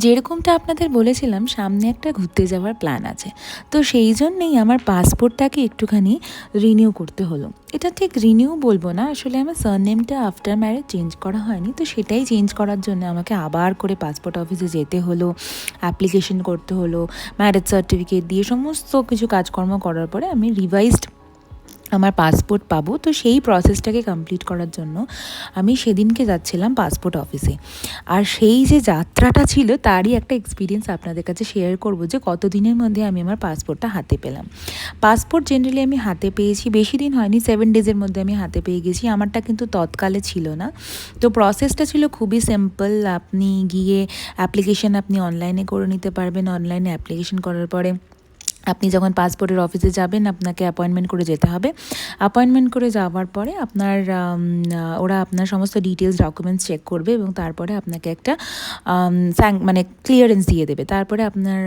যেরকমটা আপনাদের বলেছিলাম সামনে একটা ঘুরতে যাওয়ার প্ল্যান আছে, তো সেই জন্যেই আমার পাসপোর্টটাকে একটুখানি রিনিউ করতে হলো। এটা ঠিক রিনিউ বলবো না, আসলে আমার সারনেমটা আফটার ম্যারেজ চেঞ্জ করা হয়নি, তো সেটাই চেঞ্জ করার জন্য আমাকে আবার করে পাসপোর্ট অফিসে যেতে হলো, অ্যাপ্লিকেশন করতে হলো, ম্যারেজ সার্টিফিকেট দিয়ে সমস্ত কিছু কাজকর্ম করার পরে আমি রিভাইজড আমার পাসপোর্ট পাবো। তো সেই প্রসেসটাকে কমপ্লিট করার জন্য আমি সেদিনকে যাচ্ছিলাম পাসপোর্ট অফিসে। আর সেই যে যাত্রাটা ছিল তারই একটা এক্সপিরিয়েন্স আপনাদের কাছে শেয়ার করব, যে কত দিনের মধ্যে আমি আমার পাসপোর্টটা হাতে পেলাম। পাসপোর্ট জেনারেলি আমি হাতে পেয়েছি, বেশি দিন হয়নি, 7 ডেজের মধ্যে আমি হাতে পেয়ে গেছি। আমারটা কিন্তু তৎকালে ছিল না। তো প্রসেসটা ছিল খুবই সিম্পল। আপনি গিয়ে অ্যাপ্লিকেশন আপনি অনলাইনে করে নিতে পারবেন। অনলাইনে অ্যাপ্লিকেশন করার পরে আপনি যখন পাসপোর্টের অফিসে যাবেন আপনাকে অ্যাপয়েন্টমেন্ট করে যেতে হবে। অ্যাপয়েন্টমেন্ট করে যাওয়ার পরে আপনার ওরা আপনার সমস্ত ডিটেলস ডকুমেন্টস চেক করবে এবং তারপরে আপনাকে একটা মানে ক্লিয়ারেন্স দিয়ে দেবে। তারপরে আপনার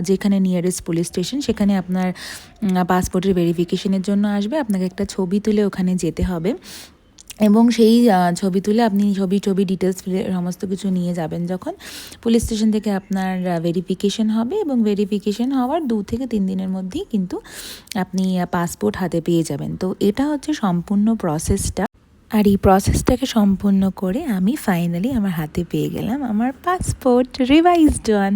যেখানে নিয়ারেস্ট পুলিশ স্টেশন সেখানে আপনার পাসপোর্টের ভেরিফিকেশনের জন্য আসবে। আপনাকে একটা ছবি তুলে ওখানে যেতে হবে এবং সেই ছবি তুলে আপনি ছবি ডিটেলস সমস্ত কিছু নিয়ে যাবেন। যখন পুলিশ স্টেশন থেকে আপনার ভেরিফিকেশন হবে এবং ভেরিফিকেশন হওয়ার 2 থেকে 3 দিনের মধ্যেই কিন্তু আপনি পাসপোর্ট হাতে পেয়ে যাবেন। তো এটা হচ্ছে সম্পূর্ণ প্রসেসটা। আর এই প্রসেসটাকে সম্পূর্ণ করে আমি ফাইনালি আমার হাতে পেয়ে গেলাম আমার পাসপোর্ট রিভাইজড ওয়ান।